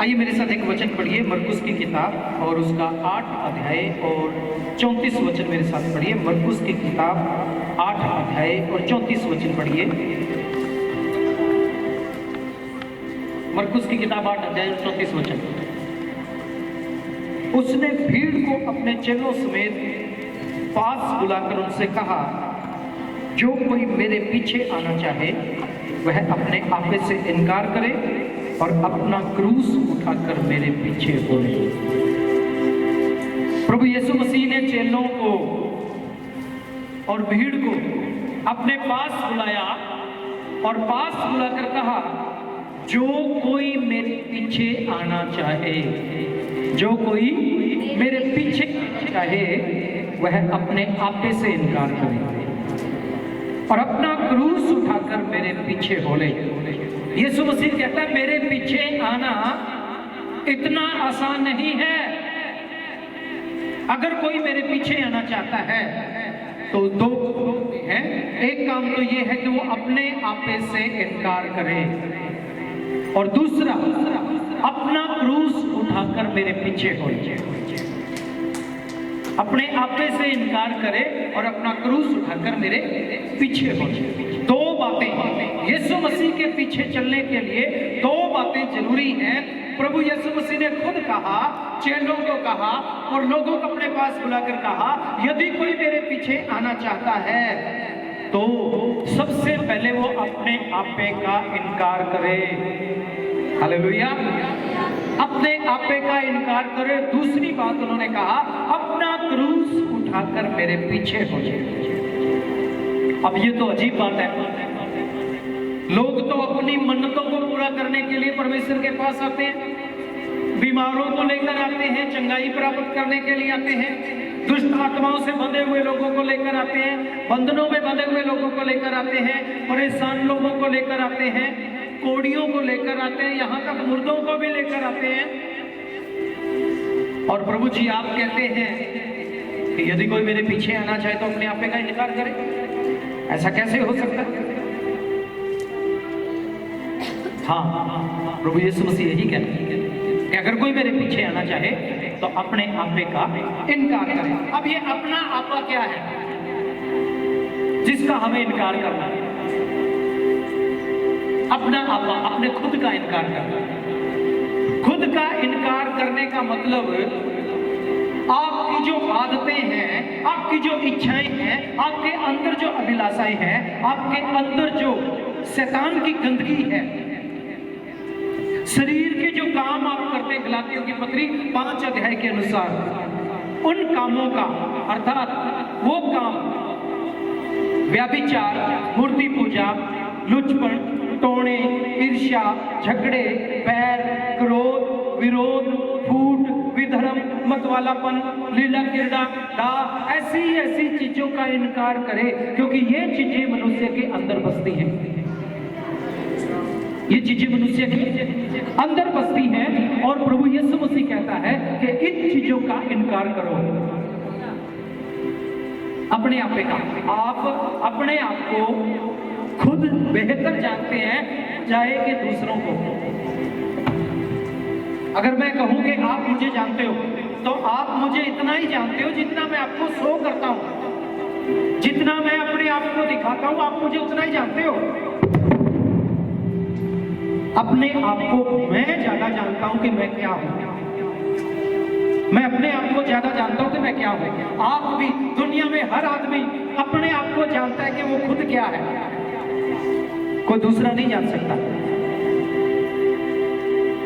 आइए मेरे साथ एक वचन पढ़िए, मरकुस की किताब और उसका 8 अध्याय और 34 वचन मेरे साथ पढ़िए। मरकुस की किताब 8 अध्याय और 34 वचन पढ़िए। मरकुस की किताब 8 अध्याय और 34 वचन। उसने भीड़ को अपने चेलों समेत पास बुलाकर उनसे कहा, जो कोई मेरे पीछे आना चाहे वह अपने आपे से इनकार करे और अपना क्रूस उठाकर मेरे पीछे बोले। प्रभु यीशु मसीह ने चेलों को और भीड़ को अपने पास बुलाया और पास बुलाकर कहा, जो कोई मेरे पीछे आना चाहे, जो कोई मेरे पीछे चाहे वह अपने आपे से इनकार करे और अपना क्रूस उठाकर मेरे पीछे बोले। यीशु मसीह कहता है, मेरे पीछे आना इतना आसान नहीं है। अगर कोई मेरे पीछे आना चाहता है तो दो है। एक काम तो यह है कि वो अपने आपे से इनकार करे और दूसरा अपना क्रूस उठाकर मेरे पीछे हो जाए। अपने आपे से इनकार करे और अपना क्रूस उठाकर मेरे पीछे हो जाए। दो बातें यीशु मसीह के पीछे चलने के लिए, दो बातें जरूरी हैं। प्रभु यीशु मसीह ने खुद कहा, चेलों को कहा और लोगों को अपने पास बुलाकर कहा, यदि कोई मेरे पीछे आना चाहता है तो सबसे पहले वो अपने आपे का इनकार करे। हालेलुया, अपने आपे का इनकार करे। दूसरी बात उन्होंने कहा, अपना क्रूस उठाकर मेरे पीछे हो जाए। अब ये तो अजीब बात है। लोग तो अपनी मन्नतों को पूरा करने के लिए परमेश्वर के पास आते हैं, बीमारों को लेकर आते हैं, चंगाई प्राप्त करने के लिए आते हैं, दुष्ट आत्माओं से बंधे हुए लोगों को लेकर आते हैं, बंधनों में बंधे हुए लोगों को लेकर आते हैं, परेशान लोगों को लेकर आते हैं, कोड़ियों को लेकर आते हैं, यहाँ तक मुर्दों को भी लेकर आते हैं। और प्रभु जी आप कहते हैं कि यदि कोई मेरे पीछे आना चाहे तो अपने आपे का इनकार करे। ऐसा कैसे हो सकता है? हाँ, प्रभु यीशु मसीह यही कहते हैं कि अगर कोई मेरे पीछे आना चाहे तो अपने आपे का इनकार करे। अब ये अपना आपा क्या है जिसका हमें इनकार करना है? अपना आपा, अपने खुद का इनकार करना। खुद का इनकार करने का मतलब आपकी जो आदतें हैं, आपकी जो इच्छाएं हैं, आपके अंदर जो अभिलाषाएं हैं, आपके अंदर जो शैतान की गंदगी है, शरीर के जो काम आप करते हैं, गलातियों की पत्री 5 अध्याय के अनुसार, उन कामों का अर्थात वो काम व्यभिचार, मूर्ति पूजा, लुचपन, टोने, ईर्ष्या, झगड़े, बैर, क्रोध, विरोध, फूट, विधर्म, मतवालापन, लीला क्रीड़ा, दाह, ऐसी चीजों का इनकार करे, क्योंकि ये चीजें मनुष्य के अंदर बसती हैं। ये चीजें मनुष्य के अंदर बसती हैं और प्रभु यीशु मसीह कहता है कि इन चीजों का इनकार करो। अपने आपे का, आप अपने आप को खुद बेहतर जानते हैं चाहे कि दूसरों को। अगर मैं कहूं कि आप मुझे जानते हो तो आप मुझे इतना ही जानते हो जितना मैं आपको शो करता हूं, जितना मैं अपने आप को दिखाता हूं, आप मुझे उतना ही जानते हो। अपने आप को मैं ज्यादा जानता हूं कि मैं क्या हूं। मैं अपने आप को ज्यादा जानता हूं कि मैं क्या हूं। आप भी, दुनिया में हर आदमी अपने आप को जानता है कि वो खुद क्या है, कोई दूसरा नहीं जान सकता।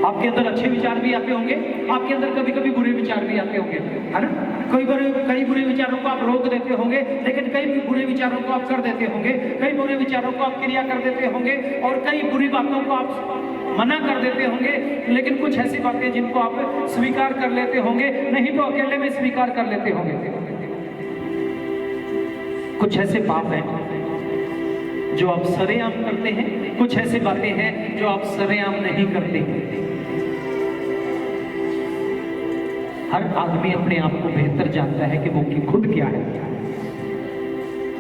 आपके अंदर अच्छे विचार भी आते होंगे, आपके अंदर कभी कभी बुरे विचार भी आते होंगे, है ना? कई बुरे विचारों को आप रोक देते होंगे, लेकिन कई बुरे विचारों को आप कर देते होंगे, कई बुरे विचारों को आप क्रिया कर देते होंगे और कई बुरी बातों को आप मना कर देते होंगे, लेकिन कुछ ऐसी बातें जिनको आप स्वीकार कर लेते होंगे, नहीं तो अकेले में स्वीकार कर लेते होंगे। कुछ ऐसे पाप हैं जो आप सरेआम करते हैं, कुछ ऐसी बातें हैं जो आप सरेआम नहीं करते। हर आदमी अपने आप को बेहतर जानता है कि वो खुद क्या है,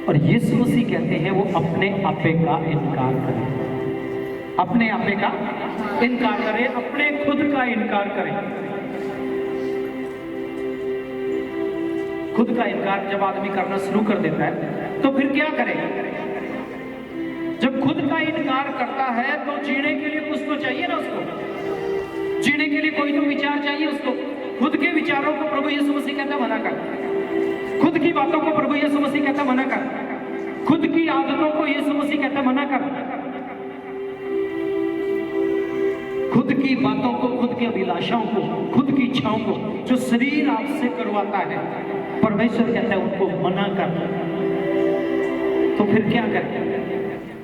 और यीशु मसीह कहते हैं वो अपने आपे का इनकार करें। अपने आपे का इनकार करें, अपने खुद का इनकार करें। खुद का इनकार जब आदमी करना शुरू कर देता है तो फिर क्या करे? जब खुद का इनकार करता है तो जीने के लिए कुछ तो चाहिए ना उसको, जीने के लिए कोई तो विचार चाहिए उसको। खुद के विचारों को प्रभु यीशु मसीह कहता मना कर, खुद की बातों को प्रभु यीशु मसीह कहता मना कर, खुद की आदतों को यीशु मसीह कहता मना कर, खुद की बातों को, खुद की अभिलाषाओं को, खुद की इच्छाओं को जो शरीर आपसे करवाता है, परमेश्वर कहता है उनको मना कर। तो फिर क्या करें?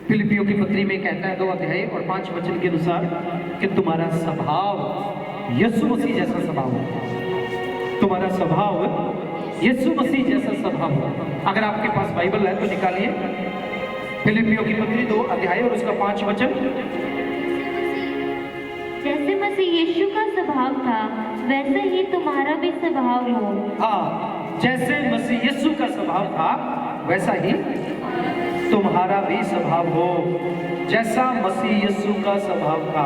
फिलिपियों की पत्री में कहता है 2 अध्याय और 5 वचन के अनुसार कि तुम्हारा स्वभाव यीशु मसीह जैसा स्वभाव हो, तुम्हारा स्वभाव यीशु मसीह जैसा स्वभाव हो। अगर आपके पास बाइबल है तो निकालिए फिलिपियों की पत्री 2 अध्याय और उसका 5 वचन। जैसे मसीह यीशु का स्वभाव था वैसे ही तुम्हारा भी स्वभाव हो। हाँ, जैसे मसीह यीशु का स्वभाव था वैसा ही तुम्हारा भी स्वभाव हो। जैसा मसीह यीशु का स्वभाव था।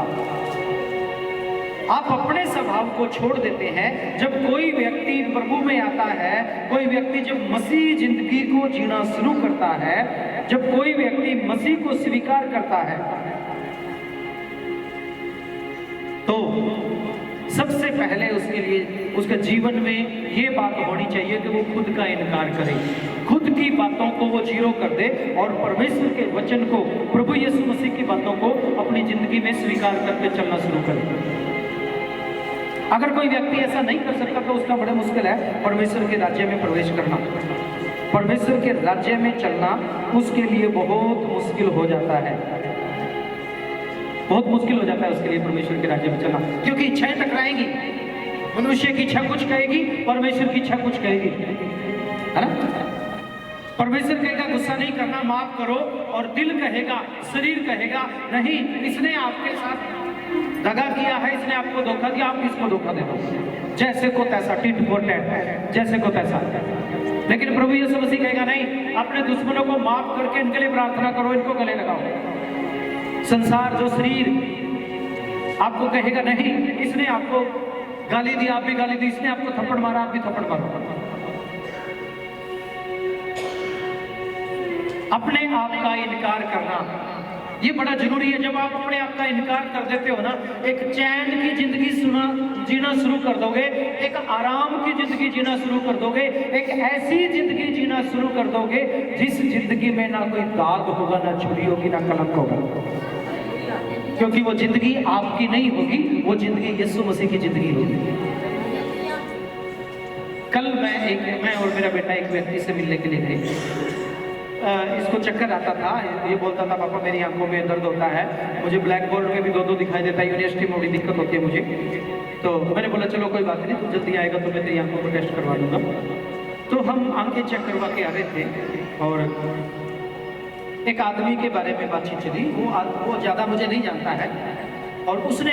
आप अपने स्वभाव को छोड़ देते हैं। जब कोई व्यक्ति प्रभु में आता है, कोई व्यक्ति जब मसीह जिंदगी को जीना शुरू करता है, जब कोई व्यक्ति मसीह को स्वीकार करता है, तो सबसे पहले उसके लिए उसके जीवन में ये बात होनी चाहिए कि वो खुद का इनकार करे, खुद की बातों को वो जीरो कर दे और परमेश्वर के वचन को, प्रभु यीशु मसीह की बातों को अपनी जिंदगी में स्वीकार करके चलना शुरू करे। अगर कोई व्यक्ति ऐसा नहीं कर सकता तो उसका बड़ा मुश्किल है परमेश्वर के राज्य में प्रवेश करना, परमेश्वर के राज्य में चलना उसके लिए बहुत मुश्किल हो जाता है, बहुत मुश्किल हो जाता है उसके लिए परमेश्वर के राज्य में चलना। क्योंकि इच्छाएं टकराएंगी, मनुष्य की इच्छा कुछ कहेगी, परमेश्वर की इच्छा कुछ कहेगी, है ना? परमेश्वर कहेगा गुस्सा नहीं करना, माफ करो, और दिल कहेगा, शरीर कहेगा नहीं, इसने आपके साथ दगा किया है, इसने आपको धोखा दिया, आप इसको धोखा दे दो, जैसे को तैसा, टिट फॉर टैट, जैसे को तैसा। लेकिन प्रभु यीशु मसीह कहेगा नहीं, अपने दुश्मनों को माफ करके इनके लिए प्रार्थना करो, इनको गले लगाओ। संसार जो शरीर आपको कहेगा नहीं, इसने आपको गाली दी, आप भी गाली दी, इसने आपको थप्पड़ मारा, आप भी थप्पड़ मारो। अपने आप का इनकार करना ये बड़ा जरूरी है। जब आप अपने आप का इनकार कर देते हो ना, एक चैन की जिंदगी जीना शुरू कर दोगे, एक आराम की जिंदगी जीना शुरू कर दोगे, एक ऐसी जिंदगी जीना शुरू कर दोगे जिस जिंदगी में ना कोई दाग होगा, ना छुरी होगी, ना कलंक होगा, क्योंकि वो जिंदगी आपकी नहीं होगी, वो जिंदगी यीशु मसीह की जिंदगी होगी। कल मैं और मेरा बेटा एक व्यक्ति से मिलने के लिए गए। इसको चक्कर आता था, ये बोलता था पापा मेरी आंखों में दर्द होता है, मुझे ब्लैक बोर्ड में भी दो दिखाई देता है, यूनिवर्सिटी में बड़ी दिक्कत होती है मुझे। तो मैंने बोला चलो कोई बात नहीं, तुम जल्दी आएगा तो मैं तेरी आंखों को टेस्ट करवा दूंगा। तो हम आंखें चेक करवा के आ रहे थे और एक आदमी के बारे में बातचीत चली। वो ज़्यादा मुझे नहीं जानता है और उसने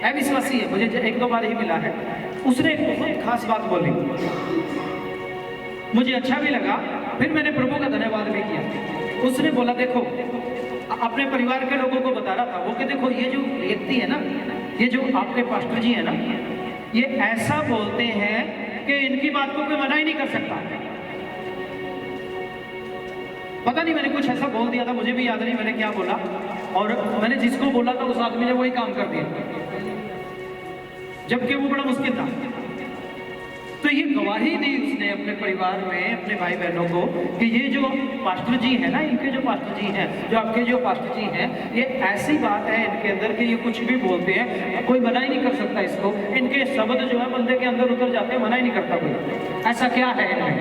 अविश्वासी है, मुझे 1-2 बार ही मिला है। उसने एक बहुत खास बात बोली, मुझे अच्छा भी लगा, फिर मैंने प्रभु का धन्यवाद भी किया। उसने बोला देखो, अपने परिवार के लोगों को बता रहा था वो कि देखो ये जो व्यक्ति है ना, ये जो आपके पास्टर जी है ना, ये ऐसा बोलते हैं कि इनकी बात को कोई मना ही नहीं कर सकता। पता नहीं मैंने कुछ ऐसा बोल दिया था, मुझे भी याद नहीं मैंने क्या बोला, और मैंने जिसको बोला था उस आदमी ने वही काम कर दिया, जबकि वो बड़ा मुश्किल था। तो ये गवाही दी उसने अपने परिवार में, अपने भाई बहनों को कि ये जो पास्टर जी है ना, इनके जो पास्टर जी हैं, जो आपके जो पास्टर जी हैं, ये ऐसी बात है इनके अंदर कि ये कुछ भी बोलते हैं, कोई मना ही नहीं कर सकता इसको। इनके शब्द जो है बंदे के अंदर उतर जाते हैं, मना ही नहीं करता कोई। ऐसा क्या है इनमें?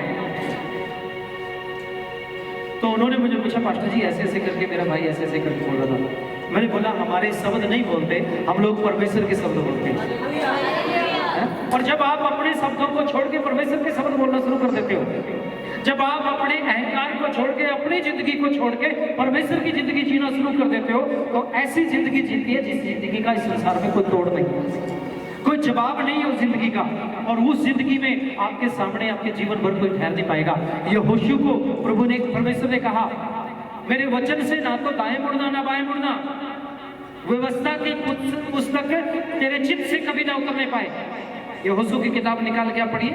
तो उन्होंने मुझे पूछा पास्टर जी ऐसे ऐसे करके मेरा भाई ऐसे ऐसे करके बोल रहा था। मैंने बोला हमारे शब्द नहीं बोलते, हम लोग परमेश्वर के शब्द बोलते हैं। और जब आप अपने शब्दों को छोड़ के परमेश्वर के शब्द बोलना शुरू कर देते हो, जब आप अपने अहंकार को छोड़ के, अपनी जिंदगी को छोड़ के परमेश्वर की जिंदगी जीना शुरू कर देते हो, तो ऐसी जिंदगी जीती है जिस जिंदगी का इस संसार में कोई तोड़ नहीं, कोई जवाब नहीं है उस जिंदगी का, और उस जिंदगी में आपके सामने आपके जीवन भर कोई ठहर नहीं पाएगा। यहोशू को प्रभु ने, परमेश्वर ने कहा मेरे वचन से ना तो दाएं मुड़ना ना बाएं मुड़ना, व्यवस्था की पुस्तक तेरे चित्त से कभी ना उतरने पाए। यहोशू की किताब निकाल के आप पढ़िए,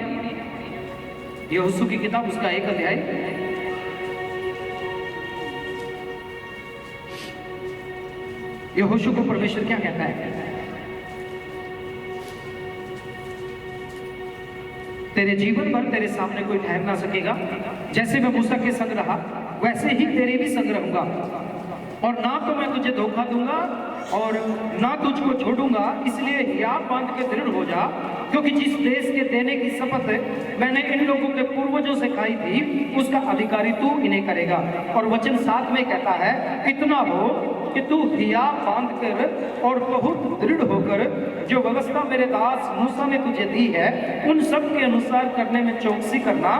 यहोशू की किताब उसका 1 अध्याय। यहोशू को परमेश्वर क्या कहता है? तेरे जीवन भर तेरे सामने कोई ठहर ना सकेगा। जैसे मैं मूसा के संग रहा वैसे ही तेरे भी संग रहूंगा, और ना तो मैं तुझे धोखा दूंगा और ना तुझको छोड़ूंगा। इसलिए हियाव बांध के दृढ़ हो जा, क्योंकि जिस देश के देने की शपथ मैंने इन लोगों के पूर्वजों से खाई थी उसका अधिकारी तू इन्हें करेगा। और वचन 7 में कहता है, इतना हो कि तू हियाव बांध कर और बहुत दृढ़ होकर जो व्यवस्था मेरे दास मूसा ने तुझे दी है उन सब के अनुसार करने में चौकसी करना,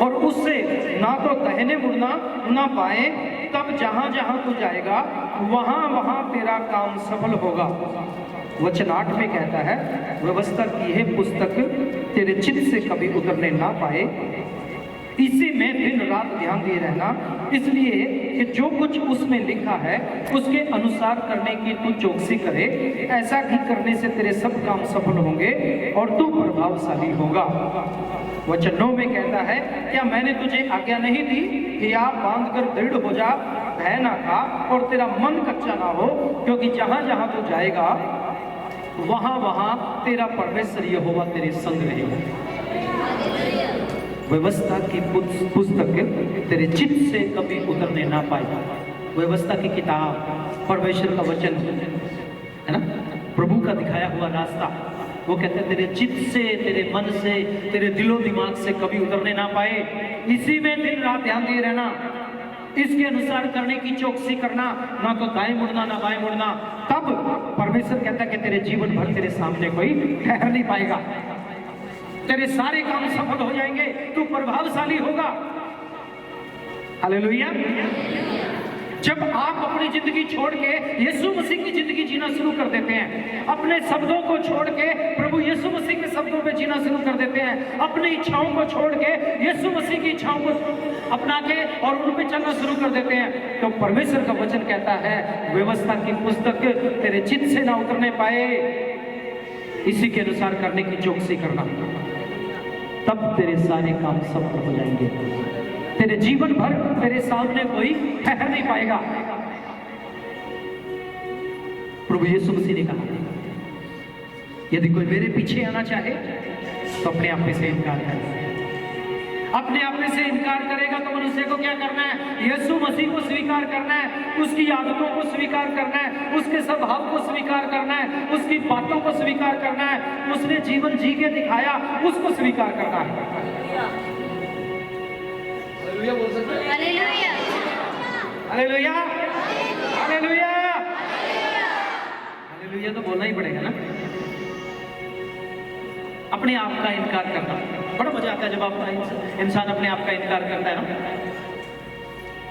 और उससे ना तो दाहिने मुड़ना ना बाएं, तब जहां जहां तू जाएगा वहां वहां तेरा काम सफल होगा। वचन 8 में कहता है, व्यवस्था की है पुस्तक तेरे चित्त से कभी उतरने ना पाए, इसी में दिन रात ध्यान दिए रहना, इसलिए कि जो कुछ उसमें लिखा है उसके अनुसार करने की तू चौकसी करे। ऐसा ही करने से तेरे सब काम सफल होंगे और तू प्रभावशाली होगा। वचन 9 में कहता है, क्या मैंने तुझे आज्ञा नहीं दी कि आप बांध कर दृढ़ हो जा, भय ना खा और तेरा मन कच्चा ना हो, क्योंकि जहां जहां तू जाएगा वहां वहां तेरा परमेश्वर यहोवा तेरे संग रहेगा। व्यवस्था की पुस्तक तेरे चित्त से कभी उतरने ना पाए। व्यवस्था की किताब परमेश्वर का वचन है ना, प्रभु का दिखाया हुआ रास्ता, वो कहते हैं तेरे चित्त से, तेरे मन से, तेरे दिलो दिमाग से कभी उतरने ना पाए। इसी में दिन रात ध्यान दिए रहना, इसके अनुसार करने की चौकसी करना, ना तो दाएं मुड़ना ना बाएं मुड़ना। तब परमेश्वर कहता है कि तेरे जीवन भर तेरे सामने कोई ठहर नहीं पाएगा, तेरे सारे काम सफल हो जाएंगे, तू प्रभावशाली होगा। हालेलुया। जब आप अपनी जिंदगी छोड़ के यीशु मसीह की जिंदगी जीना शुरू कर देते हैं, अपने शब्दों को छोड़ के प्रभु यीशु मसीह के शब्दों पे जीना शुरू कर देते हैं, अपनी इच्छाओं को छोड़ के यीशु मसीह की इच्छाओं को अपना के और उन पे चलना शुरू कर देते हैं, तो परमेश्वर का वचन कहता है व्यवस्था की पुस्तक तेरे चित्त से ना उतरने पाए, इसी के अनुसार करने की चौकसी करना, तब तेरे सारे काम सफल हो जाएंगे। तेरे जीवन भर तेरे सामने कोई ठहर नहीं पाएगा। प्रभु यीशु मसीह ने कहा, यदि कोई मेरे पीछे आना चाहे तो अपने आप में से इनकार करे। अपने आप में से इनकार करेगा तो मनुष्य को क्या करना है? यीशु मसीह को स्वीकार करना है, उसकी आदतों को स्वीकार करना है, उसके स्वभाव को स्वीकार करना है, उसकी बातों को स्वीकार करना है, उसने जीवन जी के दिखाया उसको स्वीकार करना है। हालेलुया, हालेलुया, हालेलुया, हालेलुया तो बोलना ही पड़ेगा ना। अपने आप का इनकार करना बड़ा मजा आता है जब आप इंसान अपने आप का इनकार करता है ना।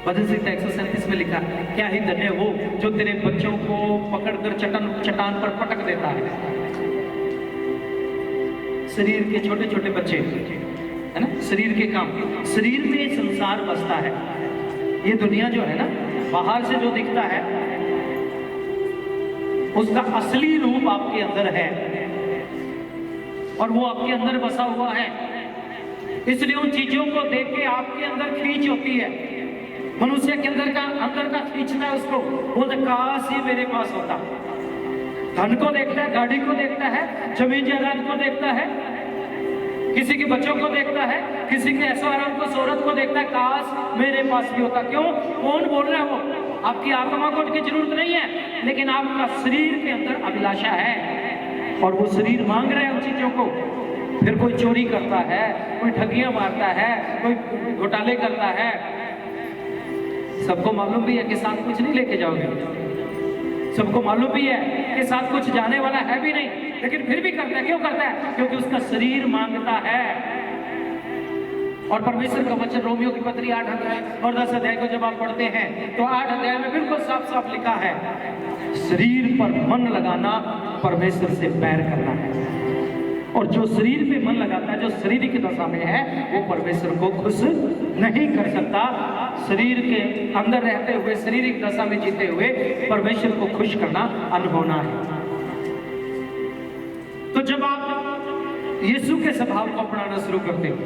भजन संहिता 137 में लिखा, क्या ही धन्य वो जो तेरे बच्चों को पकड़कर चट्टान पर पटक देता है। शरीर के छोटे छोटे बच्चे है ना, शरीर के काम, शरीर में संसार बसता है। ये दुनिया जो है ना, बाहर से जो दिखता है उसका असली रूप आपके अंदर है और वो आपके अंदर बसा हुआ है। इसलिए उन चीजों को देख के आपके अंदर खींच होती है। मनुष्य के अंदर का खींचना है उसको, बोलते काश ये मेरे पास होता। धन को देखता है, गाड़ी को देखता है, जमीन जायदाद को देखता है, किसी के बच्चों को देखता है, किसी के ऐशो आराम को, शोहरत को देखता है, काश मेरे पास भी होता। क्यों? कौन बोल रहा है? वो आपकी आत्मा को उनकी जरूरत नहीं है, लेकिन आपका शरीर के अंदर अभिलाषा है और वो शरीर मांग रहा है उन चीजों को। फिर कोई चोरी करता है, कोई ठगियां मारता है, कोई घोटाले करता है। सबको मालूम भी है कि साथ कुछ नहीं लेके जाओगे, सबको मालूम भी है कि साथ कुछ जाने वाला है भी नहीं, लेकिन फिर भी करता है। क्यों करता है? क्योंकि उसका शरीर मांगता है। और परमेश्वर का वचन रोमियो की पत्री 8 अध्याय और 10 अध्याय को जब आप पढ़ते हैं तो 8 अध्याय में बिल्कुल साफ साफ लिखा है, शरीर पर मन लगाना परमेश्वर से बैर करना है। और जो शरीर पे मन लगाता है, जो शारीरिक दशा में है, वो परमेश्वर को खुश नहीं कर सकता। शरीर के अंदर रहते हुए, शारीरिक दशा में जीते हुए परमेश्वर को खुश करना अनहोना है। तो जब आप यीशु के स्वभाव को अपनाना शुरू करते हो,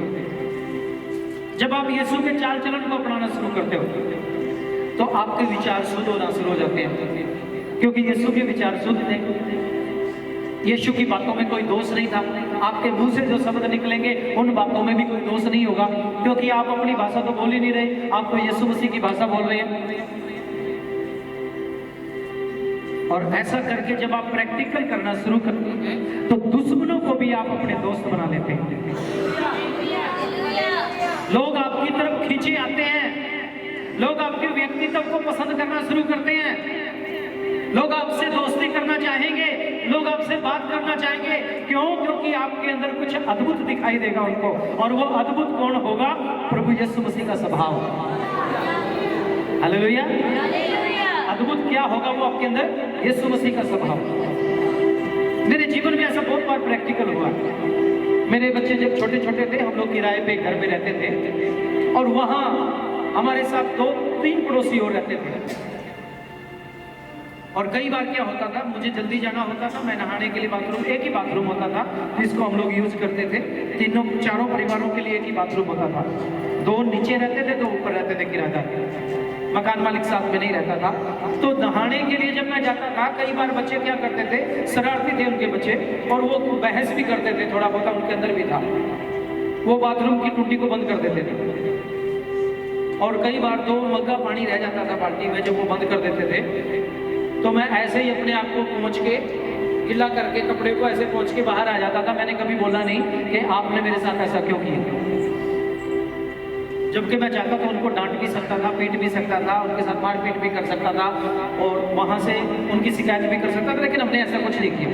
जब आप यीशु के चाल चलन को अपनाना शुरू करते हो, तो आपके विचार शुद्ध होना शुरू हो जाते हैं, क्योंकि यीशु के विचार शुद्ध थे। यीशु की बातों में कोई दोष नहीं था। आपके मुंह से जो शब्द निकलेंगे उन बातों में भी कोई दोष नहीं होगा, क्योंकि आप अपनी भाषा तो बोल ही नहीं रहे, आप तो यीशु मसीह की भाषा बोल रहे हैं। और ऐसा करके जब आप प्रैक्टिकल करना शुरू करते हैं, तो दुश्मनों को भी आप अपने दोस्त बना लेते हैं। लोग आपकी तरफ खींचे आते हैं, लोग आपके व्यक्तित्व को पसंद करना शुरू करते हैं, लोग आपसे दोस्ती करना चाहेंगे, लोग आपसे बात करना चाहेंगे। क्यों? क्योंकि आपके अंदर कुछ अद्भुत दिखाई देगा उनको, और वो अद्भुत कौन होगा? प्रभु यीशु मसीह का स्वभाव। हालेलुया। अद्भुत क्या होगा वो आपके अंदर? यीशु मसीह का स्वभाव। मेरे जीवन में ऐसा बहुत बार प्रैक्टिकल हुआ। मेरे बच्चे जब छोटे छोटे थे, हम लोग किराए पे घर में रहते थे, और वहां हमारे साथ 2-3 पड़ोसी और रहते थे। और कई बार क्या होता था, मुझे जल्दी जाना होता था, मैं नहाने के लिए बाथरूम, एक ही बाथरूम होता था जिसको हम लोग यूज करते थे। चारों परिवारों के लिए एक ही बाथरूम होता था। 2 नीचे रहते थे, 2 ऊपर रहते थे किराएदार। मकान मालिक साथ में नहीं रहता था। तो नहाने के लिए जब मैं जाता था, कई बार बच्चे क्या करते थे, शरारती थे उनके बच्चे, और वो बहस भी करते थे, थोड़ा बहुत उनके अंदर भी था। वो बाथरूम की टूटी को बंद कर देते थे, और कई बार 2 मग्गा पानी रह जाता था बाल्टी में, जब वो बंद कर देते थे तो मैं ऐसे ही अपने आप को पहुंच के गिला करके कपड़े को ऐसे पहुंच के बाहर आ जाता था। मैंने कभी बोला नहीं कि आपने मेरे साथ ऐसा क्यों किया, जबकि मैं चाहता था उनको डांट भी सकता था, पीट भी सकता था, उनके साथ मारपीट भी कर सकता था, और वहां से उनकी शिकायत भी कर सकता था, लेकिन हमने ऐसा कुछ नहीं किया।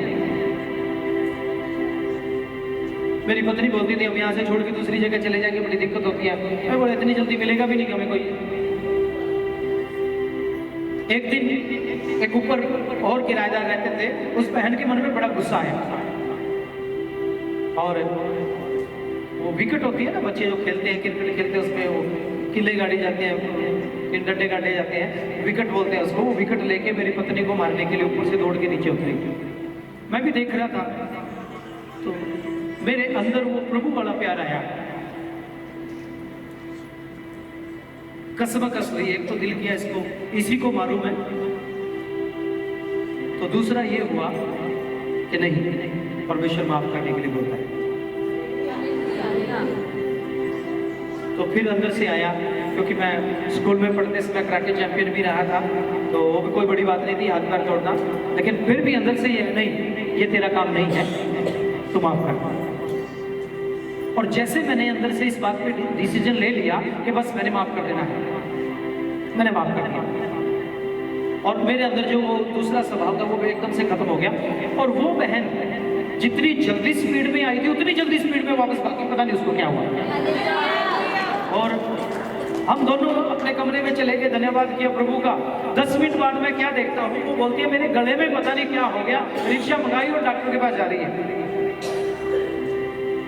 मेरी पत्नी बोलती थी हम यहाँ से छोड़ के दूसरी जगह चले जाएंगे, बड़ी दिक्कत होती है। मैं बोला इतनी जल्दी मिलेगा भी नहीं हमें कोई। एक दिन एक ऊपर और किराएदार रहते थे, उस बहन के मन में बड़ा गुस्सा आया, और वो विकेट होती है ना, बच्चे जो खेलते हैं, क्रिकेट खेलते हैं, उसमें वो किले गाड़ी जाते हैं, डंडे गाड़े जाते हैं, विकेट बोलते हैं उसको। वो विकेट लेके मेरी पत्नी को मारने के लिए ऊपर से दौड़ के नीचे उतरी। मैं भी देख रहा था, तो मेरे अंदर वो प्रभु वाला प्यार आया। कसमकस हुई। एक तो दिल किया इसको, इसी को मारूं मैं, तो दूसरा ये हुआ कि नहीं, परमेश्वर माफ करने के लिए बोलता है। तो फिर अंदर से आया, क्योंकि मैं स्कूल में पढ़ते समय कराटे चैंपियन भी रहा था, तो वो भी कोई बड़ी बात नहीं थी हाथ पैर तोड़ना, लेकिन फिर भी अंदर से ये नहीं, ये तेरा काम नहीं है, तू माफ कर। और जैसे मैंने अंदर से इस बात पे डिसीजन ले लिया कि बस मैंने माफ कर देना है, मैंने माफ कर दिया, और मेरे अंदर जो वो दूसरा स्वभाव था वो एकदम से खत्म हो गया। और वो बहन जितनी जल्दी स्पीड में आई थी, उतनी जल्दी स्पीड में वापस भागी, पता नहीं उसको क्या हुआ। और हम दोनों अपने कमरे में चले गए, धन्यवाद किया प्रभु का। 10 मिनट बाद मैं क्या देखता हूँ, वो बोलती है मेरे गले में पता नहीं क्या हो गया, रिक्शा मंगाई और डॉक्टर के पास जा रही है।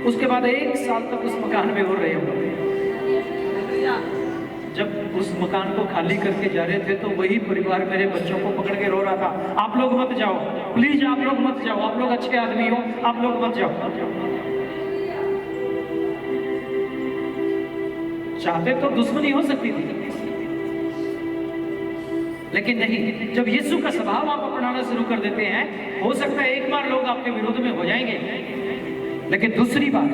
उसके बाद 1 साल तक उस मकान में हो रहे हो। जब उस मकान को खाली करके जा रहे थे, तो वही परिवार मेरे बच्चों को पकड़ के रो रहा था, आप लोग मत जाओ, प्लीज आप लोग मत जाओ, आप लोग अच्छे आदमी हो, आप लोग मत जाओ। चाहते तो दुश्मनी हो सकती थी, लेकिन नहीं। जब यीशु का स्वभाव आप अपनाना शुरू कर देते हैं, हो सकता है एक बार लोग आपके विरोध में हो जाएंगे, लेकिन दूसरी बात,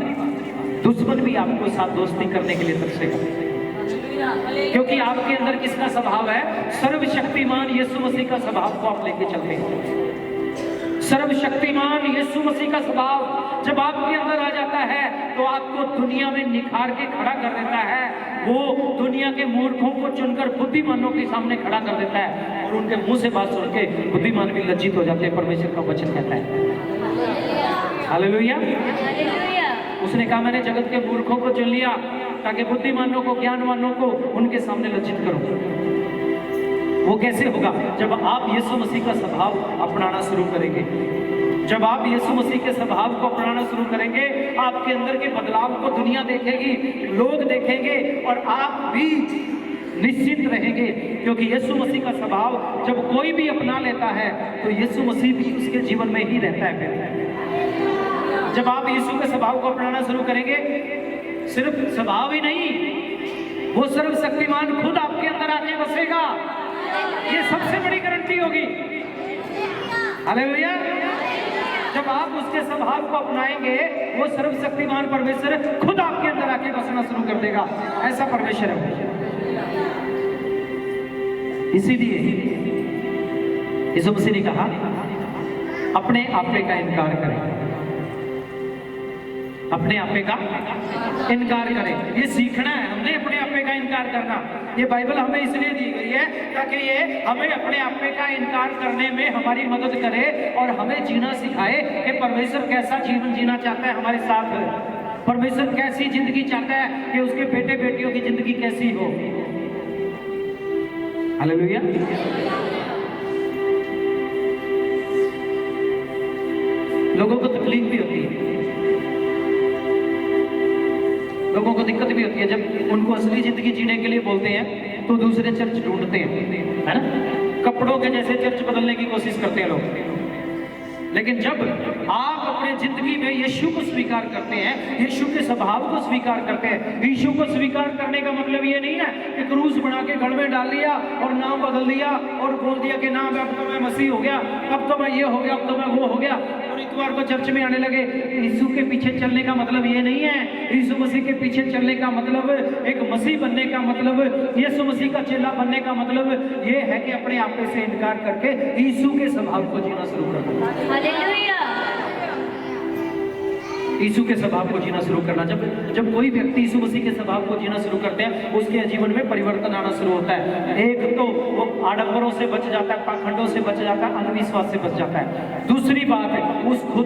दुश्मन भी आपको साथ दोस्ती करने के लिए तरसेगा, क्योंकि आपके अंदर किसका स्वभाव है? सर्वशक्तिमान यीशु मसीह का स्वभाव को आप लेके चलते हैं। सर्वशक्तिमान यीशु मसीह का स्वभाव जब आपके अंदर आ जाता है, तो आपको दुनिया में निखार के खड़ा कर देता है। वो दुनिया के मूर्खों को चुनकर बुद्धिमानों के सामने खड़ा कर देता है, और उनके मुंह से बात सुन के बुद्धिमान भी लज्जित हो जाते हैं। परमेश्वर का वचन कहता है, हालेलुया। उसने कहा मैंने जगत के मूर्खों को चुन लिया ताकि बुद्धिमानों को, ज्ञानवानों को उनके सामने लज्जित करूं। वो कैसे होगा? जब आप यीशु मसीह का स्वभाव अपनाना शुरू करेंगे। जब आप यीशु मसीह के स्वभाव को अपनाना शुरू करेंगे, आपके अंदर के बदलाव को दुनिया देखेगी, लोग देखेंगे और आप भी निश्चित रहेंगे, क्योंकि यीशु मसीह का स्वभाव जब कोई भी अपना लेता है तो यीशु मसीह भी उसके जीवन में ही रहता है। फिर जब आप यीशु के स्वभाव को अपनाना शुरू करेंगे, सिर्फ स्वभाव ही नहीं, वो सर्वशक्तिमान खुद आपके अंदर आके बसेगा। ये सबसे बड़ी गारंटी होगी। हालेलुया। जब आप उसके स्वभाव को अपनाएंगे, वो सर्वशक्तिमान परमेश्वर खुद आपके अंदर आके बसना शुरू कर देगा। ऐसा परमेश्वर है। इसीलिए यीशु मसीह ने कहा, अपने आपे का इनकार करें, अपने आपे का इनकार करें। ये सीखना है हमने, अपने आपे का इनकार करना। ये बाइबल हमें इसलिए दी गई है ताकि ये हमें अपने आपे का इनकार करने में हमारी मदद करे और हमें जीना सिखाए कि परमेश्वर कैसा जीवन जीना चाहता है हमारे साथ। परमेश्वर कैसी जिंदगी चाहता है कि उसके बेटे बेटियों की जिंदगी कैसी हो। हालेलुया। लोगों को तकलीफ भी होती है, लोगों को दिक्कत भी होती है। जब उनको असली जिंदगी जीने के लिए बोलते हैं तो दूसरे चर्च ढूंढते हैं, है ना। कपड़ों के जैसे चर्च बदलने की कोशिश करते हैं लोग। लेकिन जब आप अपने जिंदगी में यीशु को स्वीकार करते हैं, यीशु के स्वभाव को स्वीकार करते हैं, यीशु को स्वीकार करने का मतलब ये नहीं है कि क्रूस बना के गल में डाल लिया और नाम बदल दिया और बोल दिया कि नाम अब तो मैं मसीह हो गया, अब तो मैं ये हो गया, अब तो मैं वो हो गया और इतवार को चर्च में आने लगे। यीशु के पीछे चलने का मतलब ये नहीं है। यीशु मसीह के पीछे चलने का मतलब, एक मसीह बनने का मतलब, यीशु मसीह का चेला बनने का मतलब ये है कि अपने आप से इनकार करके यीशु के स्वभाव को जीना शुरू करना। यीशु के स्वभाव को जीना शुरू करना। जब कोई व्यक्ति यीशु मसीह के स्वभाव को जीना शुरू करते हैं, उसके जीवन में परिवर्तन आना शुरू होता है। एक तो वो आडंबरों से बच जाता है, पाखंडों से बच जाता है, अंधविश्वास से बच जाता है। दूसरी बात है, उसको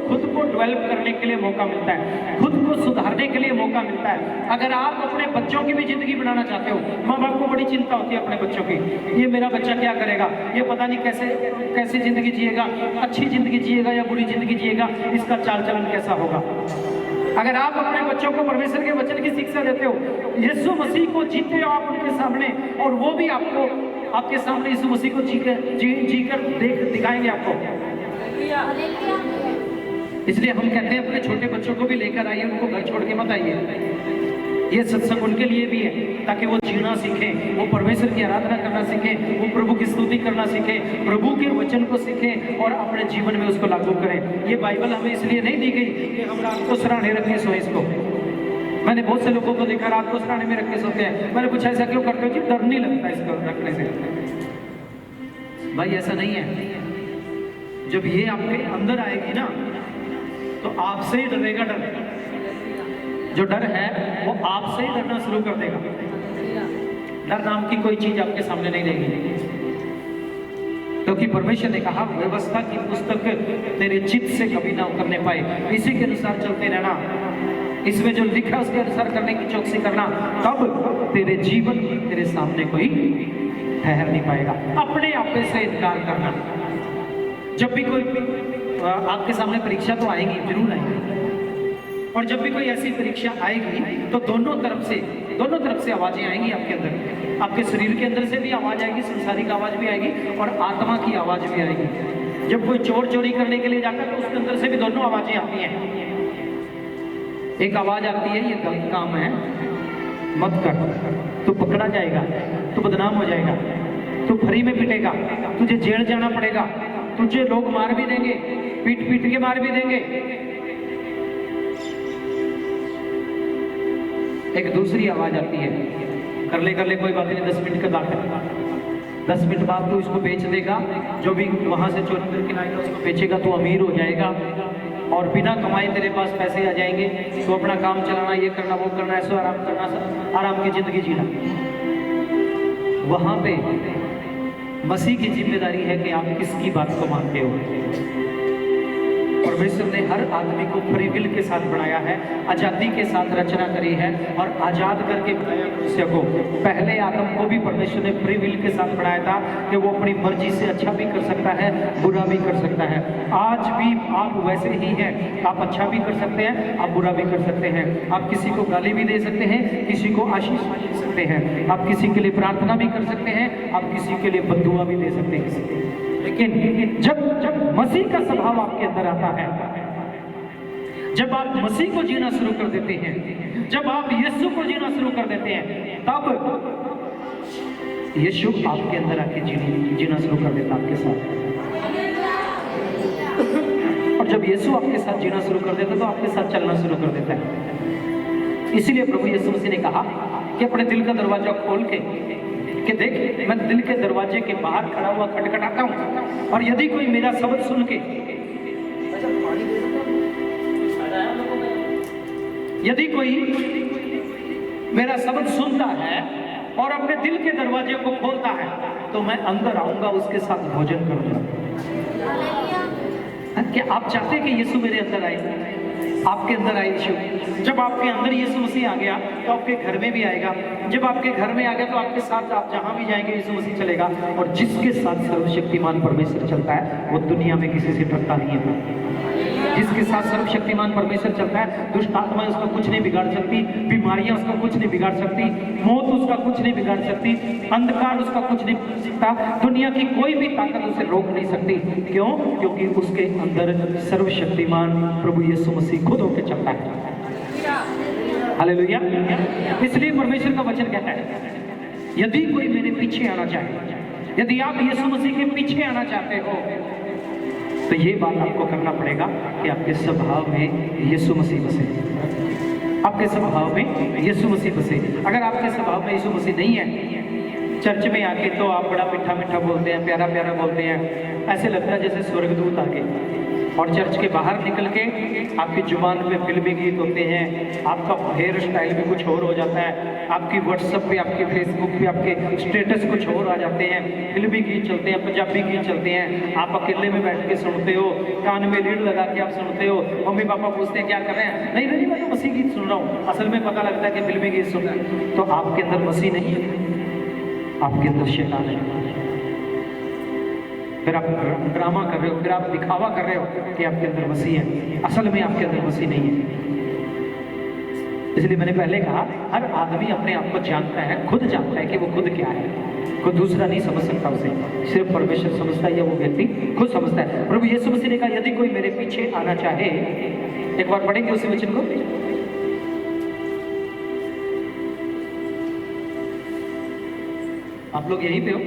खुद को डेवलप करने के लिए मौका मिलता है, खुद को सुधारने के लिए मौका मिलता है। अगर आप अपने बच्चों की भी जिंदगी बनाना चाहते हो, माँ बाप को बड़ी चिंता होती है अपने बच्चों की, ये मेरा बच्चा क्या करेगा, ये पता नहीं कैसे जिंदगी जिएगा, अच्छी जिंदगी जिएगा या बुरी जिंदगी जिएगा, इसका चाल चलन कैसा होगा। अगर आप अपने बच्चों को परमेश्वर के वचन की शिक्षा देते हो, यीशु मसीह को जीते हो आप उनके सामने, और वो भी आपको आपके सामने यीशु मसीह को जीकर दिखाएंगे आपको। इसलिए हम कहते हैं अपने छोटे बच्चों को भी लेकर आइए, उनको घर छोड़ के मत आइए। ये सत्संग उनके लिए भी है ताकि वो जीना सीखें, वो परमेश्वर की आराधना करना सीखें, वो प्रभु की स्तुति करना सीखें, प्रभु के वचन को सीखें और अपने जीवन में उसको लागू करें। ये बाइबल हमें इसलिए नहीं दी गई कि हम रात को सराहने रखें सो इसको। मैंने बहुत से लोगों को देखा रात को सराहने में रख के सोते हैं। मैंने पूछा ऐसा क्यों करते हो? कि डर नहीं लगता इसको रखने से। भाई ऐसा नहीं है। जब ये आपके अंदर आएगी ना तो आपसे ही डरेगा डर। जो डर है वो आपसे ही डरना शुरू कर देगा। डर नाम की कोई चीज आपके सामने नहीं रहेगी, क्योंकि परमेश्वर ने कहा व्यवस्था की पुस्तक तेरे चित्त से कभी ना करने पाए, इसी के अनुसार चलते रहना, इसमें जो लिखा उसके अनुसार करने की चौकसी करना, तब तेरे जीवन में तेरे सामने कोई ठहर नहीं पाएगा। अपने आप से इनकार करना। जब भी कोई आपके सामने परीक्षा तो आएगी, जरूर आएगी, और जब भी कोई ऐसी परीक्षा आएगी तो दोनों तरफ से आवाजें आएंगी आपके अंदर। आपके शरीर के अंदर से भी आवाज आएगी, संसारिक आवाज भी आएगी और आत्मा की आवाज भी आएगी। जब कोई चोर चोरी करने के लिए जाता है तो उसके अंदर से भी दोनों आवाजें आती हैं। एक आवाज आती है ये गलत काम है, मत कर, तू पकड़ा जाएगा, तू बदनाम हो जाएगा, तू फ्री में पिटेगा, तुझे जेल जाना पड़ेगा, तुझे लोग मार भी देंगे, पीट पीट के मार भी देंगे। एक दूसरी आवाज आती है, कर ले कोई बात नहीं, 10 मिनट का दाखिल, 10 मिनट बाद तू इसको बेच देगा, जो भी वहां से चोरी करके लाएगा उसको बेचेगा, तू अमीर हो जाएगा और बिना कमाए तेरे पास पैसे आ जाएंगे, तो अपना काम चलाना, ये करना, वो करना, ऐसा आराम करना, आराम की जिंदगी जीना। वहां पे मसीह की जिम्मेदारी है कि आप किसकी बात को मानते हो। परमेश्वर ने हर आदमी को फ्री विल के साथ बनाया है, आजादी के साथ रचना करी है और आजाद करके बनाया मनुष्य को। पहले आदम को भी परमेश्वर ने फ्री विल के साथ बनाया था कि वो अपनी मर्जी से अच्छा भी कर सकता है, बुरा भी कर सकता है। आज भी आप वैसे ही हैं, आप अच्छा भी कर सकते हैं, आप बुरा भी कर सकते हैं। आप किसी को गाली भी दे सकते हैं, किसी को आशीष भी दे सकते हैं, आप किसी के लिए प्रार्थना भी कर सकते हैं, आप किसी के लिए बद्दुआ भी दे सकते हैं। लेकिन जब मसीह का स्वभाव आपके अंदर आता है, जब आप मसीह को जीना शुरू कर देते हैं, जब आप यीशु को जीना शुरू कर देते हैं, तब यीशु आपके अंदर आके जीना शुरू कर देता आपके साथ। और जब यीशु आपके साथ जीना शुरू कर देता तो आपके साथ चलना शुरू कर देता है। इसीलिए प्रभु यीशु मसीह ने कहा कि अपने दिल का दरवाजा खोल के कि देख, मैं दिल के दरवाजे के बाहर खड़ा हुआ खटखटाता हूं, और यदि कोई मेरा शब्द सुन के, यदि कोई मेरा शब्द सुनता है और अपने दिल के दरवाजे को खोलता है, तो मैं अंदर आऊंगा, उसके साथ भोजन करूंगा। क्या आप चाहते हैं कि यीशु मेरे अंदर आए, आपके अंदर आए यीशु? जब आपके अंदर यीशु मसीह आ गया तो आपके घर में भी आएगा। जब आपके घर में आ गया तो आपके साथ आप जहां भी जाएंगे यीशु मसीह चलेगा। और जिसके साथ सर्वशक्तिमान परमेश्वर चलता है वो दुनिया में किसी से डरता नहीं है। जिसके साथ सर्वशक्तिमान परमेश्वर चलता है, दुष्ट आत्मा उसका कुछ नहीं बिगाड़ सकती, बीमारियां उसका कुछ नहीं बिगाड़ सकती, मौत उसका कुछ नहीं बिगाड़ सकती, अंधकार उसका कुछ नहीं बिगाड़ सकता, दुनिया की कोई भी ताकत उसे रोक नहीं सकती। क्यों? क्योंकि उसके अंदर सर्वशक्तिमान प्रभु यीशु मसीह खुद होकर चलता है। हालेलुया। इसलिए परमेश्वर का वचन कहता है, यदि कोई मेरे पीछे आना चाहे, यदि आप यीशु मसीह के पीछे आना चाहते हो, तो ये बात आपको करना पड़ेगा कि आपके स्वभाव में यीशु मसीह बसे, आपके स्वभाव में यीशु मसीह बसे। अगर आपके स्वभाव में यीशु मसीह नहीं है, चर्च में आके तो आप बड़ा मीठा मीठा बोलते हैं, प्यारा प्यारा बोलते हैं, ऐसे लगता है जैसे स्वर्गदूत आगे, और चर्च के बाहर निकल के आपकी जुबान पे फिल्मी गीत होते हैं, आपका हेयर स्टाइल भी कुछ और हो जाता है, आपकी व्हाट्सएप पे, आपके फेसबुक पे आपके स्टेटस कुछ और आ जाते हैं, फिल्मी गीत चलते हैं, पंजाबी गीत चलते हैं, आप अकेले में बैठ के सुनते हो, कान में लीड लगा के आप सुनते हो, मम्मी पापा पूछते हैं क्या कर रहे हैं, नहीं नहीं मैं तो मसीह गीत सुन रहा हूँ, असल में पता लगता है कि फिल्मी गीत सुन रहा है। तो आपके अंदर मसीह नहीं है, आपके अंदर शैतान है। फिर आप ड्रामा कर रहे हो, फिर आप दिखावा कर रहे हो कि आपके अंदर मसीह है, असल में आपके अंदर मसीह नहीं है। इसलिए मैंने पहले कहा, हर आदमी अपने आप को जानता है, खुद जानता है कि वो खुद क्या है, कोई दूसरा नहीं समझ सकता उसे, सिर्फ परमेश्वर समझता है, या वो व्यक्ति खुद समझता है। प्रभु यीशु मसीह ने कहा, यदि कोई मेरे पीछे आना चाहे, एक बार पढ़ेंगे उसी वचन को, आप लोग यहीं पे हो,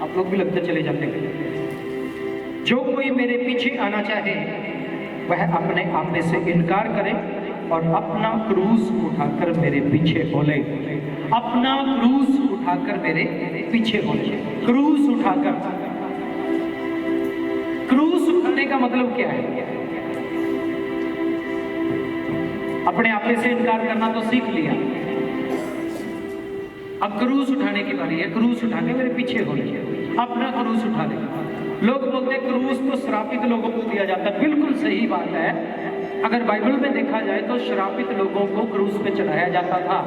आप लोग भी लगते चले जाते हैं। जो कोई मेरे पीछे आना चाहे वह अपने आप से इनकार करे और अपना क्रूस उठाकर मेरे पीछे बोले। अपना क्रूस उठाकर मेरे पीछे बोले। क्रूस उठाकर, क्रूस उठाने का मतलब क्या है? अपने आप से इनकार करना तो सीख लिया, अब क्रूस उठाने की बारी है। क्रूस उठा के मेरे पीछे हो, अपना क्रूस उठा ले। लोग बोलते हैं क्रूस तो श्रापित लोगों को दिया जाता है, बिल्कुल सही बात है। अगर बाइबल में देखा जाए तो श्रापित लोगों को क्रूस पे चढ़ाया जाता था।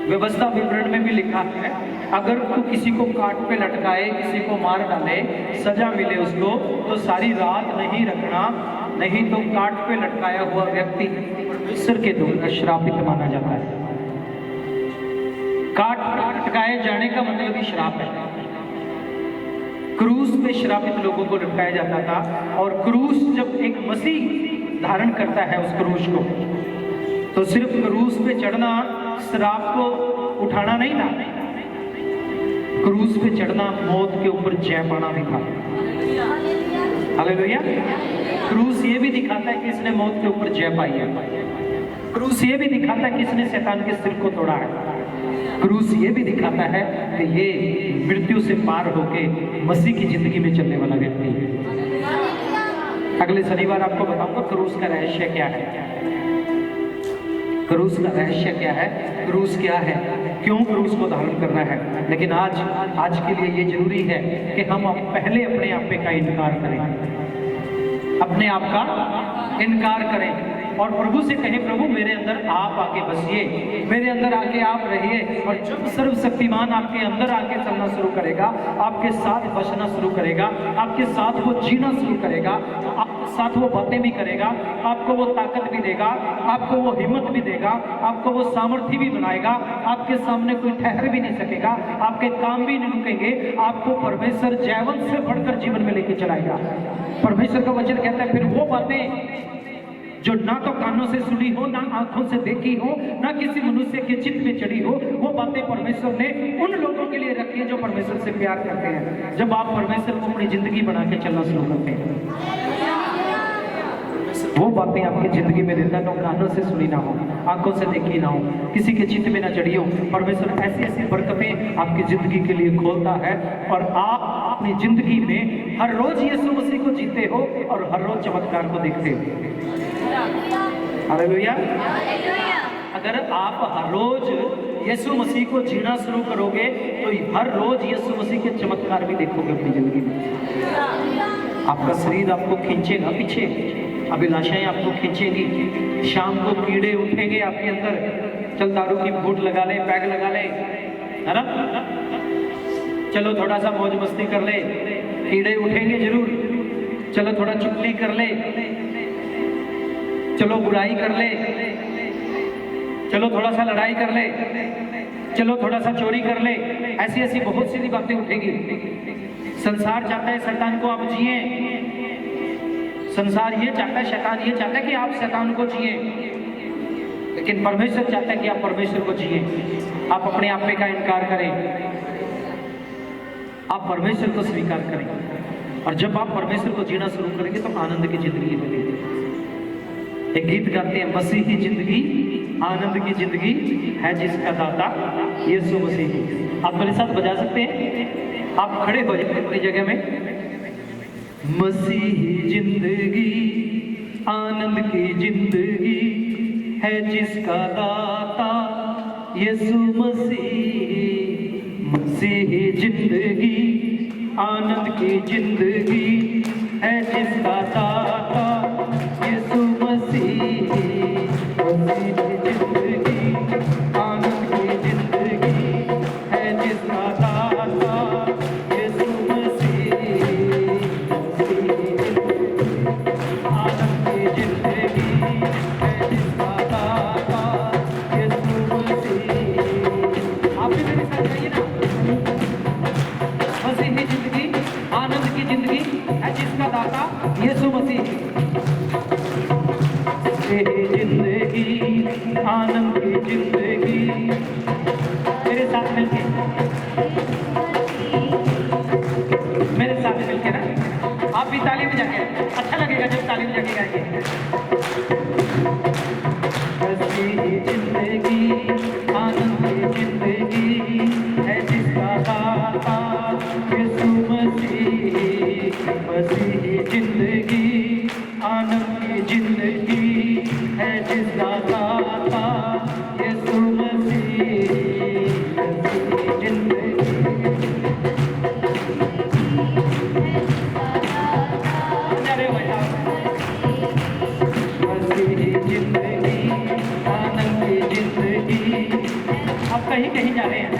व्यवस्था विवरण में भी लिखा है, अगर तो किसी को काट पे लटकाए, किसी को मार डाले, सजा मिले उसको, तो सारी रात नहीं रखना, नहीं तो काट पे लटकाया हुआ व्यक्ति परमेश्वर के द्वारा श्रापित माना जाता है। काट लटकाए जाने का मतलब ही श्राप है। क्रूस पे श्रापित लोगों को लटकाया जाता था, और क्रूस जब एक मसीह धारण करता है उस क्रूस को, तो सिर्फ क्रूस पे चढ़ना श्राप को उठाना नहीं था, क्रूस पे चढ़ना मौत के ऊपर जय पाना भी था। हालेलुया। क्रूस ये भी दिखाता है कि इसने मौत के ऊपर जय पाई है। क्रूस ये भी दिखाता है कि इसने शैतान के सिर को तोड़ा है। क्रूस ये भी दिखाता है कि ये मृत्यु से पार होके मसीह की जिंदगी में चलने वाला व्यक्ति है। अगले शनिवार आपको बताऊंगा क्रूस का रहस्य क्या है। क्रूस का रहस्य क्या है, क्रूस क्या है, क्यों क्रूस को धारण करना है। लेकिन आज के लिए ये जरूरी है कि हम पहले अपने आप का इनकार करें, अपने आप का इनकार करें और प्रभु से कहें, प्रभु मेरे अंदर आप आके बसिए, मेरे अंदर आके आप रहिए। और जब सर्वशक्तिमान आपके अंदर आके चलना शुरू करेगा, आपके साथ बसना शुरू करेगा, आपके साथ वो जीना शुरू करेगा, आपके साथ वो बातें भी करेगा, आपको वो ताकत भी देगा, आपको वो हिम्मत भी देगा, आपको वो सामर्थ्य भी बनाएगा, आपके सामने कोई ठहर भी नहीं सकेगा, आपके काम भी नहीं रुकेंगे, आपको परमेश्वर जैवंत से बढ़कर जीवन में लेके चलाएगा। परमेश्वर का वचन कहता है, फिर वो बातें जो ना तो कानों से सुनी हो, ना आंखों से देखी हो, ना किसी मनुष्य के चित्त में चढ़ी हो, वो बातें परमेश्वर ने उन लोगों के लिए रखी है जो परमेश्वर से प्यार करते हैं। जब आप परमेश्वर को अपनी जिंदगी बना के चलना शुरू करते हैं, वो बातें आपकी जिंदगी में रहता ना कानों से सुनी ना हो, आंखों से देखी ना हो, किसी के चित्त में ना चढ़ी हो, परमेश्वर ऐसी ऐसी बरकतें आपकी जिंदगी के लिए खोलता है और आप अपनी जिंदगी में हर रोज यीशु मसीह को जीते हो और हर रोज चमत्कार को देखते हो। हालेलुया। अगर आप हर रोज यीशु मसीह को जीना शुरू करोगे तो हर रोज यीशु मसीह के चमत्कार भी देखोगे अपनी जिंदगी में। आपका शरीर आपको खींचेगा पीछे, अभिलाषाएं आपको खींचेंगी, शाम को कीड़े उठेंगे आपके अंदर। चल दारू की घूंट लगा ले, पैग लगा ले, है ना, चलो थोड़ा सा मौज मस्ती कर ले, कीड़े उठेंगे जरूर। चलो थोड़ा चुगली कर ले, चलो बुराई कर ले, चलो थोड़ा सा लड़ाई कर ले, चलो थोड़ा सा चोरी कर ले, ऐसी ऐसी बहुत सी बातें उठेगी। संसार चाहता है शैतान को आप जिए, संसार ये चाहता है, शैतान ये चाहता है कि आप शैतान को जिए, लेकिन परमेश्वर चाहता है कि आप परमेश्वर को जिए। आप अपने आप का इनकार करें, आप परमेश्वर को स्वीकार करें और जब आप परमेश्वर को जीना शुरू करेंगे तो आनंद की जिंदगी मिलेगी। एक गीत गाते हैं, मसीही जिंदगी आनंद की जिंदगी है जिसका दाता यीशु मसीह। आप मेरे साथ बजा सकते हैं, आप खड़े हो जाए अपनी जगह में। मसीही जिंदगी आनंद की जिंदगी है जिसका दाता यीशु मसीह। मसीही जिंदगी आनंद की जिंदगी है जिसका दाता यीशु मसीह। मसीही जिंदगी आनंद की जिंदगी है जिसका दाता यीशु मसीह। आनंद की जिंदगी है जिसका दाता यीशु मसीह। आप भी मेरे साथ जाइए ना। मसीही जिंदगी आनंद की जिंदगी है जिसका दाता यीशु मसीह। जिंदगी आनंद की जिंदगी, मेरे साथ मिलके, मेरे साथ मिलके ना, आप भी ताली बजाएंगे, अच्छा लगेगा जब ताली बजा के गाएंगे। मसीही जिंदगी आनंद की जिंदगी है जिसका दाता यीशु मसीह। मसीही जिंदगी आनंद की जिंदगी है जिसका दाता यीशु मसीह। मसीही जिंदगी मसीही जिंदगी आनंद की जिंदगी। आप कहीं कहीं जा रहे हैं,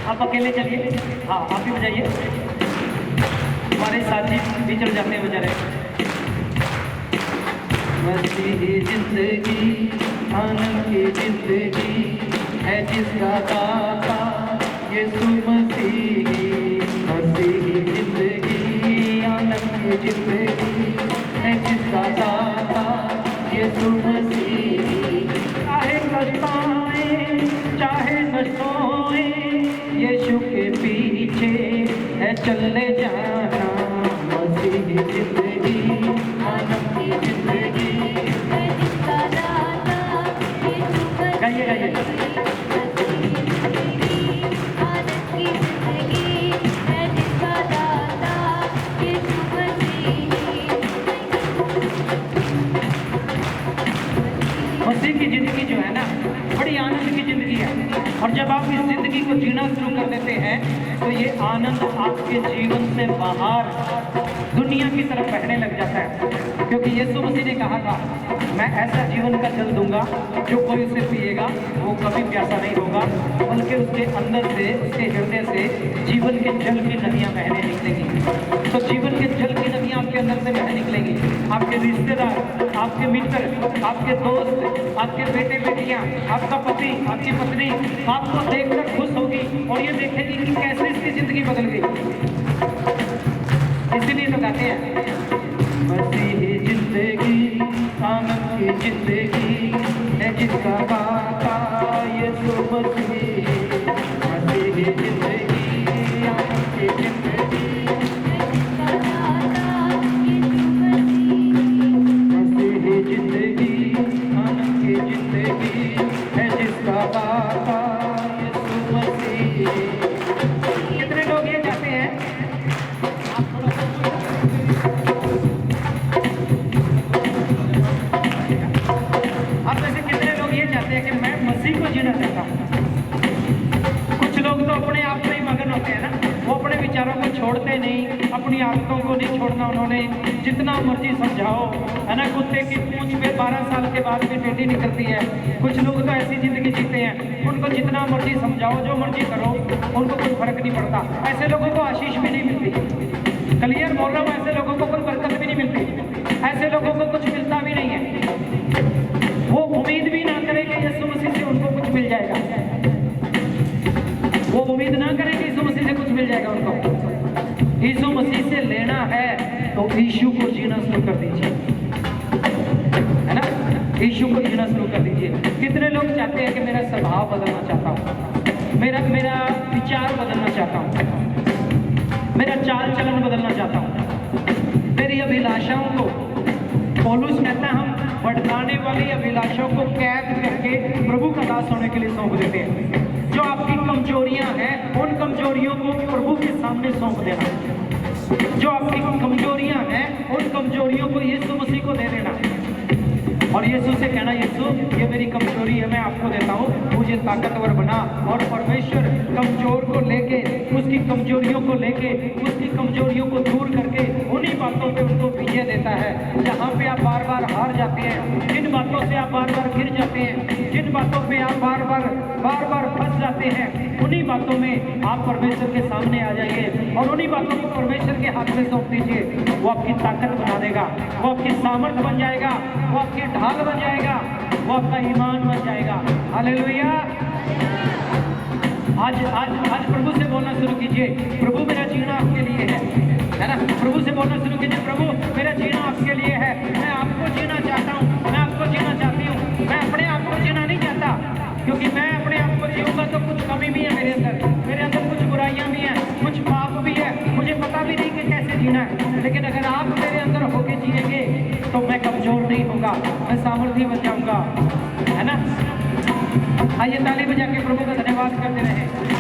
आप अकेले चलिए, हाँ आप भी बजाइए, हमारे साथी भी चल जाते हैं बजा रहे। मसीही जिंदगी आनंद की जिंदगी है जिसका दाता यीशु मसीह। मसीही जिंदगी आनंद की जिंदगी है जिसका दाता यीशु मसीह। चाहे कष्ट आए चाहे नशोए, यीशु के पीछे है चले जाना। मसीही जिंदगी आनंद की जिंदगी है जिसका दाता यीशु मसीह। गाइए गाइए। आनंद की जिंदगी है जिसका दाता यीशु मसीह। मसीह की जिंदगी आनंद आपके जीवन से बाहर दुनिया की तरफ बहने लग जाता है, क्योंकि यीशु मसीह ने कहा था, मैं ऐसा जीवन का जल दूंगा जो कोई उसे पिएगा वो कभी प्यासा नहीं होगा, बल्कि उसके अंदर से, उसके हृदय से जीवन के जल की नदियां बहने निकलेंगी। तो जीवन के जल की नदियां आपके अंदर से बह निकलेंगी। आपके रिश्तेदार, आपके मित्र, आपके दोस्त, आपके बेटे बेटियां, आपका पति, आपकी पत्नी आपको देखकर खुश होगी और ये देखेगी कि कैसे इसकी जिंदगी बदल गई। इसीलिए तो कहते हैं, मसीही जिंदगी आनंद की जिंदगी है जिसका दाता यीशु मसीह। मसीही जिंदगी आनंद की जिंदगी, मसीही जिंदगी आनंद की जिंदगी है जिसका दाता यीशु मसीह। कितने लोग ये चाहते हैं? आप में से कितने लोग ये चाहते हैं कि मैं मसीह को जीना चाहता हूँ? कुछ लोग तो अपने आप में ही मगन होते हैं ना, वो अपने विचारों को छोड़ते नहीं, अपनी आदतों को नहीं छोड़ना उन्होंने, जितना मर्जी समझाओ, है ना। कुत्ते की पूंछ पे 12 साल के बाद भी टेढ़ी निकलती है। कुछ लोग तो ऐसी जिंदगी जीते हैं, उनको जितना मर्जी समझाओ, जो मर्जी करो, उनको कोई फर्क नहीं पड़ता। ऐसे लोगों को आशीष भी नहीं मिलती। क्लियर बोल रहा हूँ, ऐसे लोगों को कोई बरकत भी नहीं मिलती, ऐसे लोगों को कुछ मिलता भी नहीं है। वो उम्मीद भी ना करें कि यीशु मसीह से उनको कुछ मिल जाएगा, वो उम्मीद ना करें कि यीशु मसीह से कुछ मिल जाएगा उनको। यीशु मसीह से लेना है तो यीशु को जीना शुरू कर दीजिए, है ना। यीशु को जीना शुरू कर दीजिए। कितने लोग चाहते हैं कि मेरा स्वभाव बदलना चाहता हूँ, मेरा विचार बदलना चाहता हूँ, मेरा चाल चलन बदलना चाहता हूँ, मेरी अभिलाषाओं को, पौलुस कहता है, हम भटकाने वाली अभिलाषाओं को कैद करके प्रभु का दास होने के लिए सौंप देते हैं। जो आपकी कमजोरियां हैं, उन कमजोरियों को प्रभु के सामने सौंप देना। जो आपकी कमजोरियां हैं, उन कमजोरियों को यीशु मसीह को दे देना और यीशु से कहना, यीशु ये मेरी कमजोरी है, मैं आपको देता हूँ, मुझे ताकतवर बना। और परमेश्वर कमजोर को लेके, उसकी कमजोरियों को लेके, उसकी कमजोरियों को दूर करके उन्हीं बातों पे उनको विजय देता है। जहाँ पे आप बार बार हार जाते हैं, जिन बातों से आप बार बार गिर जाते हैं, जिन बातों पे आप बार बार फंस जाते हैं, उन्हीं बातों में आप परमेश्वर के सामने आ जाइए और उन्हीं बातों को परमेश्वर के हाथ में सौंप दीजिए। वो आपकी ताकत बना देगा, वो आपकी सामर्थ्य बन जाएगा, वो आपकी ढाल बन जाएगा, वो आपका ईमान बन जाएगा। हालेलुया। आज प्रभु से बोलना शुरू कीजिए, प्रभु मेरा जीना आपके लिए है ना। प्रभु से बोलना शुरू कीजिए, प्रभु मेरा जीना आपके लिए है, मैं आपको जीना चाहता हूँ, मैं आपको जीना चाहती हूँ। मैं अपने आप को जीना नहीं चाहता, क्योंकि मैं अपने आप को जीऊंगा तो कुछ कमी भी है मेरे अंदर कुछ बुराइयां भी हैं, कुछ पाप भी है, मुझे पता भी नहीं कि कैसे जीना है। लेकिन अगर आप मेरे अंदर होके जिएंगे तो मैं कमजोर नहीं होगा, मैं सामर्थ्य बन जाऊंगा, है ना। आइए ताली बजा के प्रभु का धन्यवाद करते रहे।